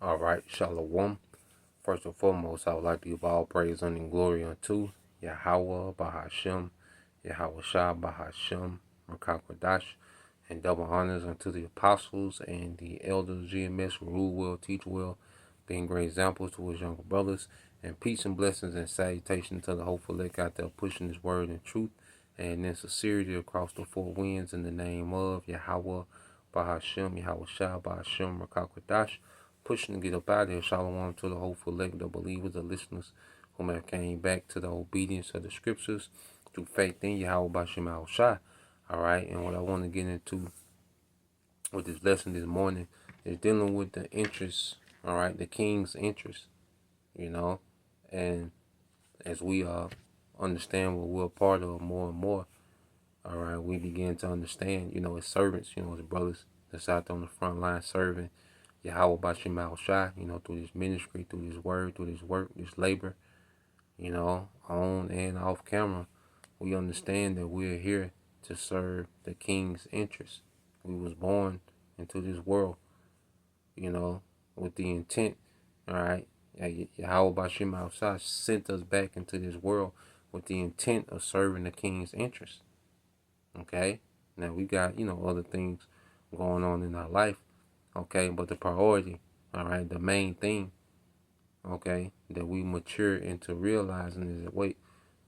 All right, Shalom. First and foremost, I would like to give all praise and glory unto Yahweh Bahashem, Yahweh Shah Bahashem, Makakwadash, and double honors unto the apostles and the elders, GMS, who rule well, teach well, being great examples to his younger brothers, and peace and blessings and salutation to the hopeful elect out there pushing his word and truth and in sincerity across the four winds in the name of Yahweh Bahashem, Yahweh Shah Bahashem, Makakwadash, pushing to get up out of here. Shalom to the hopeful elect, the believers, the listeners who have came back to the obedience of the scriptures through faith in Yahweh Bashem Al Shah. All right, and what I want to get into with this lesson this morning is dealing with the interest, all right, the king's interest, you know, and as we understand what we're a part of more and more, all right, we begin to understand, as servants, as brothers that's out there on the front line serving Yahweh Bashim Al Shai, through this ministry, through this word, through this work, this labor, on and off camera. We understand that we're here to serve the king's interests. We was born into this world, with the intent, all right. Yahweh Bashim Al Shai sent us back into this world with the intent of serving the king's interests. Okay? Now we got, other things going on in our life. Okay, but the priority, all right, the main thing, okay, that we mature into realizing is that, wait,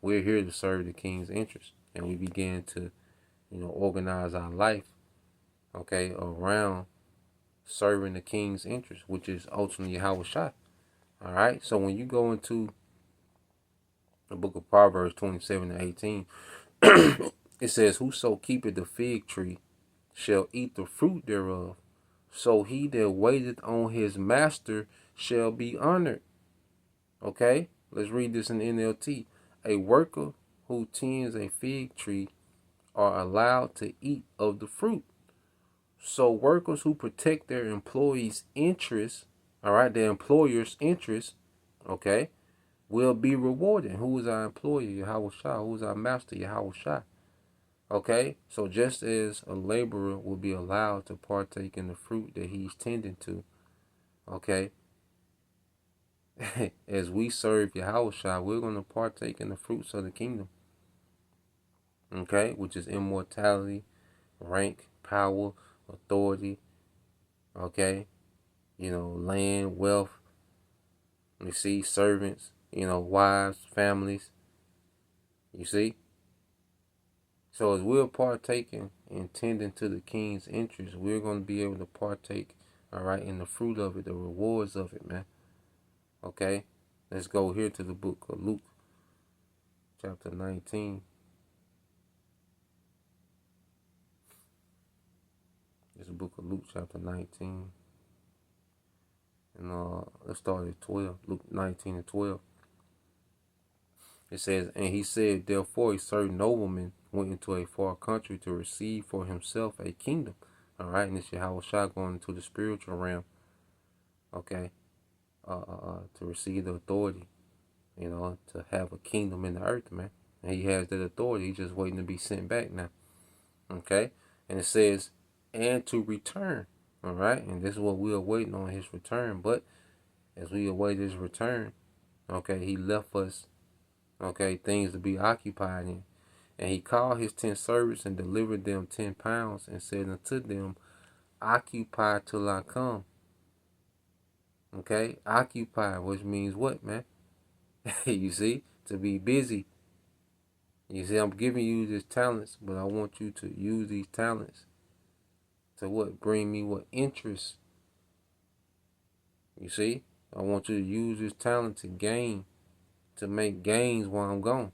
we're here to serve the king's interest. And we begin to, organize our life, okay, around serving the king's interest, which is ultimately Yahweh Shai. All right, so when you go into the book of Proverbs 27-18, it says, whoso keepeth the fig tree shall eat the fruit thereof. So he that waiteth on his master shall be honored. Okay? Let's read this in NLT. A worker who tends a fig tree are allowed to eat of the fruit. So workers who protect their employees' interests, all right, their employer's interests, okay, will be rewarded. Who is our employer? Yahweh Shai. Who is our master? Yahweh Shai. Okay, so just as a laborer will be allowed to partake in the fruit that he's tending to, okay, as we serve Yahweh Shai, we're going to partake in the fruits of the kingdom, okay, which is immortality, rank, power, authority, okay, land, wealth, you see, servants, wives, families, you see. So as we're partaking and tending to the king's interest, we're going to be able to partake, all right, in the fruit of it, the rewards of it, man. Okay? Let's go here to the book of Luke, chapter 19. It's the book of Luke, chapter 19. And let's start at 12. Luke 19:12. It says, and he said, therefore a certain nobleman went into a far country to receive for himself a kingdom. All right, and it's Yahweh Shai going into the spiritual realm. Okay, to receive the authority, to have a kingdom in the earth, man. And he has that authority. He's just waiting to be sent back now. Okay, and it says, and to return. All right, and this is what we are waiting on, his return. But as we await his return, okay, he left us, okay, things to be occupied in. And he called his 10 servants and delivered them 10 pounds and said unto them, occupy till I come. Okay, occupy, which means what, man? You see, to be busy. You see, I'm giving you these talents, but I want you to use these talents to what? Bring me what? Interest. You see, I want you to use this talent to gain, to make gains while I'm gone.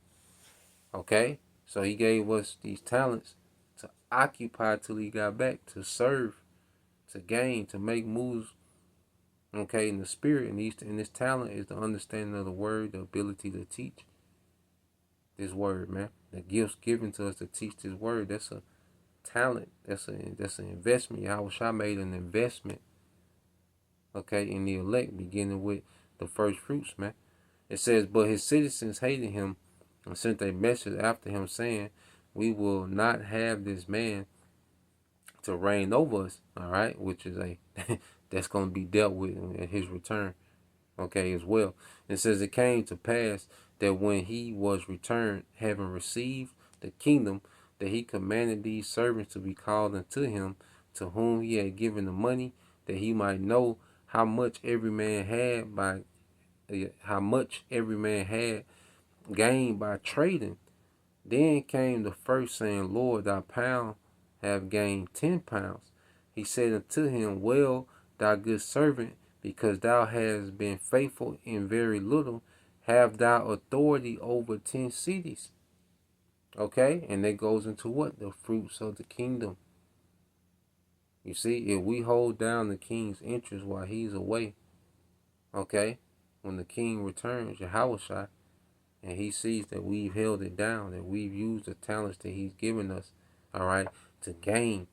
Okay? So he gave us these talents to occupy till he got back, to serve, to gain, to make moves, okay, in the spirit. And this talent is the understanding of the word, the ability to teach this word, man. The gifts given to us to teach this word, that's a talent. That's an investment. Yahweh Shai made an investment, okay, in the elect, beginning with the first fruits, man. It says, but his citizens hated him and sent a message after him saying, we will not have this man to reign over us, all right, which is a that's going to be dealt with at his return, okay, as well. It says it came to pass that when he was returned, having received the kingdom, that he commanded these servants to be called unto him, to whom he had given the money, that he might know how much every man had gained by trading. Then came the first, saying, Lord, thy pound have gained 10 pounds. He said unto him, Well, thou good servant, because thou hast been faithful in very little, have thou authority over 10 cities. Okay, and that goes into what? The fruits of the kingdom. You see, if we hold down the king's interest while he's away, okay, when the king returns, Yahushua, and he sees that we've held it down, that we've used the talents that he's given us, all right, to gain,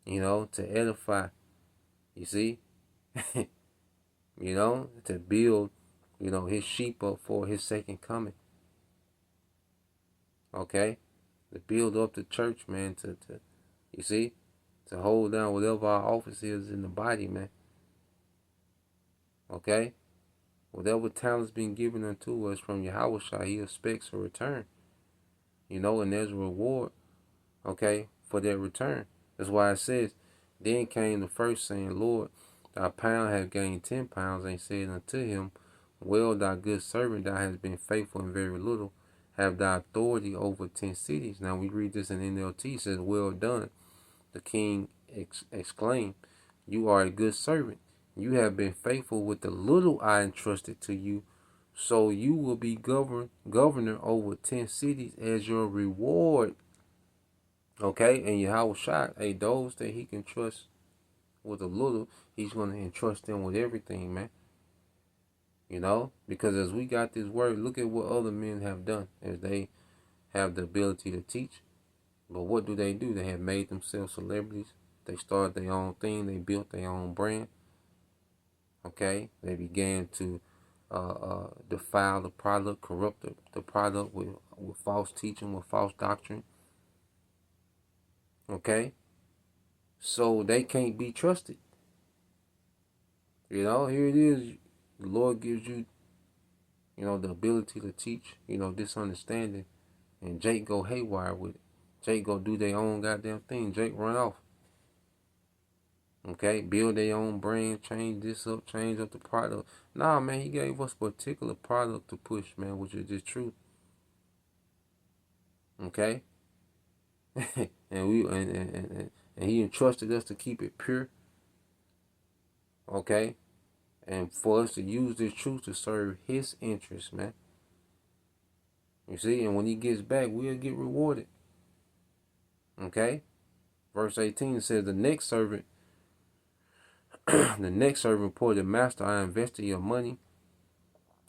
to edify, you see, to build, his sheep up for his second coming, okay, to build up the church, man, to you see, to hold down whatever our office is in the body, man, okay, whatever talent's been given unto us from Yahushua, he expects a return, and there's a reward, okay, for that return. That's why it says, then came the first, saying, Lord, thy pound hath gained 10 pounds, and said unto him, Well, thy good servant, thou hast been faithful in very little, have thy authority over 10 cities. Now we read this in NLT, it says, Well done. The king exclaimed, You are a good servant. You have been faithful with the little I entrusted to you, so you will be governor over 10 cities as your reward. Okay, and Yahushua, hey, those that he can trust with a little, he's going to entrust them with everything, man. Because as we got this word, look at what other men have done as they have the ability to teach. But what do? They have made themselves celebrities. They started their own thing. They built their own brand. Okay, they began to defile the product, corrupt the product with false teaching, with false doctrine. Okay, so they can't be trusted. Here it is. The Lord gives you, the ability to teach, this understanding, and Jake go haywire with it. Jake go do their own goddamn thing. Jake run off. Okay, build their own brand, change this up, change up the product. Nah, man, he gave us a particular product to push, man, which is just truth. Okay, and he entrusted us to keep it pure. Okay, and for us to use this truth to serve his interests, man. You see, and when he gets back, we'll get rewarded. Okay, verse 18 says, the next servant reported, Master, I invested your money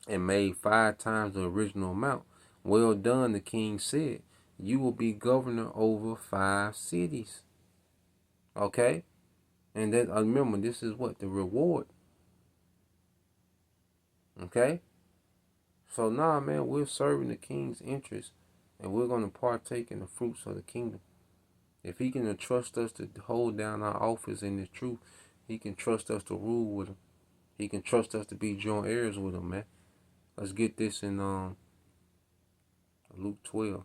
and made 5 times the original amount. Well done, the king said. You will be governor over 5 cities. Okay? And then remember, this is what? The reward. Okay? So now, man, we're serving the king's interest, and we're going to partake in the fruits of the kingdom. If he can entrust us to hold down our office in the truth, he can trust us to rule with him. He can trust us to be joint heirs with him, man. Let's get this in Luke 12.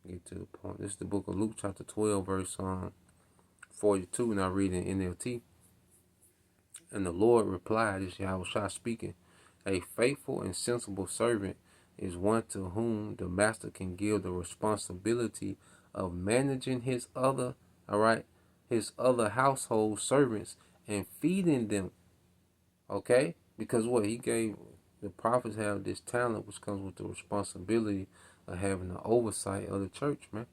Get to the point. This is the book of Luke, chapter 12, verse 42, and I read in NLT. And the Lord replied, this is Yahushua speaking, a faithful and sensible servant is one to whom the master can give the responsibility of managing his other household servants and feeding them. Okay? Because what he gave, the prophets have this talent which comes with the responsibility of having the oversight of the church, man.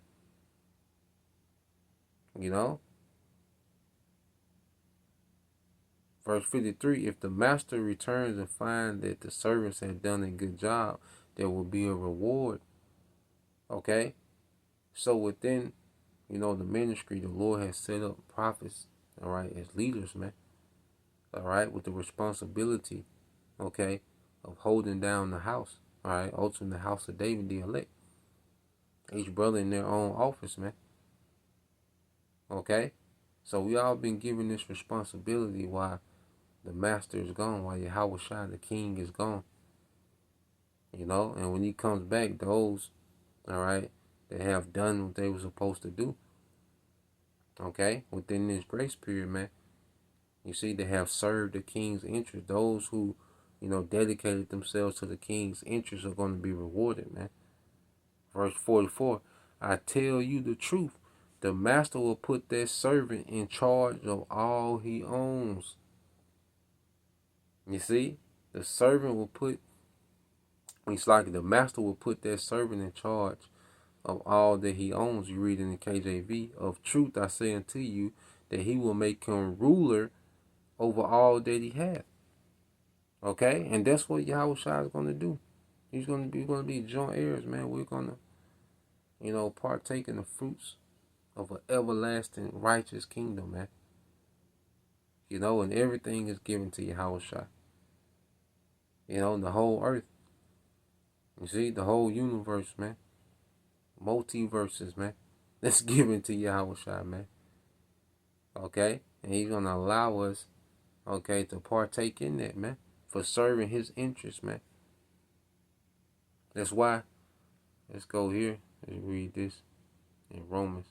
Verse 53, if the master returns and finds that the servants have done a good job, there will be a reward. Okay? So within, the ministry, the Lord has set up prophets, all right, as leaders, man. All right, with the responsibility, okay, of holding down the house. All right, ultimately the house of David, the elect. Each brother in their own office, man. Okay? So we all been given this responsibility while the master is gone, while Yahweh Shai, the king, is gone. And when he comes back, those, all right, that have done what they were supposed to do, okay, within this grace period, man, you see, they have served the king's interest. Those who, dedicated themselves to the king's interest are going to be rewarded, man. Verse 44, I tell you the truth. The master will put that servant in charge of all he owns. You see, the servant will put, it's like the master will put that servant in charge of all that he owns. You read in the KJV, of truth I say unto you, that he will make him ruler over all that he hath. Okay, and that's what Yahweh Shai is going to do. He's going to be joint heirs, man. We're going to, partake in the fruits of an everlasting righteous kingdom, man. And everything is given to Yahweh Shai. The whole earth. You see, the whole universe, man. Multiverses, man. That's given to Yahweh Shai, man. Okay? And he's going to allow us, okay, to partake in that, man. For serving his interests, man. That's why. Let's go here and read this in Romans.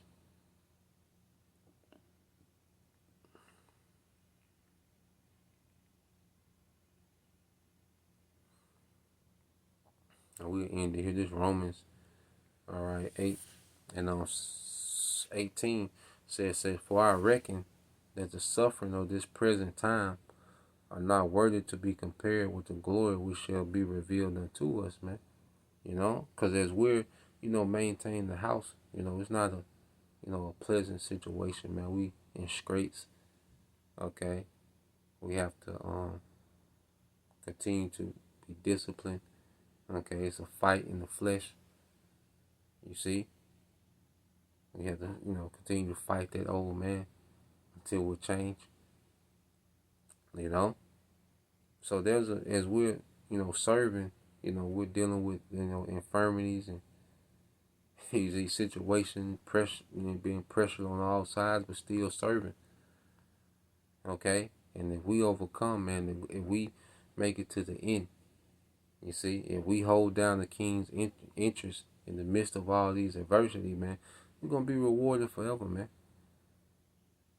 And we'll end it here. This Romans, all right, 8 and 18 says, for I reckon that the suffering of this present time are not worthy to be compared with the glory which shall be revealed unto us, man. Because as we're, maintaining the house, it's not a pleasant situation, man. We in scrapes, okay? We have to continue to be disciplined, okay? It's a fight in the flesh, you see? We have to, continue to fight that old man until we change, So as we're, serving, we're dealing with, infirmities and these situations, pressure, being pressured on all sides, but still serving. Okay? And if we overcome, man, if we make it to the end, you see, if we hold down the king's interest in the midst of all these adversity, man, we're going to be rewarded forever, man.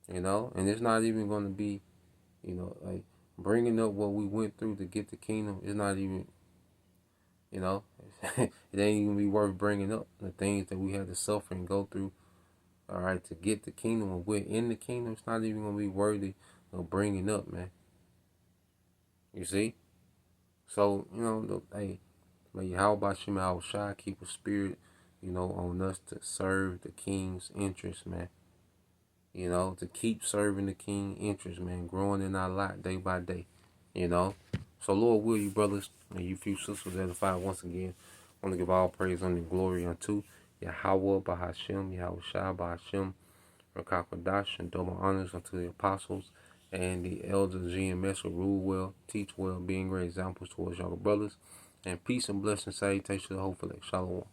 And it's not even going to be, like bringing up what we went through to get the kingdom. It's not even, it ain't even be worth bringing up the things that we had to suffer and go through, all right, to get the kingdom. When we're in the kingdom, it's not even going to be worthy of bringing up, man. You see? So, hey, may Yahweh Shem Al Shai keep a spirit, on us to serve the king's interest, man. To keep serving the king's interest, man, growing in our lot day by day, So, Lord, will you, brothers, and you few sisters edified once again, I want to give all praise and glory unto Yahweh Bahashem, Yahweh Shai Bahashem, Rakakwadash, and double honors unto the apostles and the elders, GMS, who rule well, teach well, being great examples towards younger brothers. And peace and blessing, salutation to the hopeful. Shalom.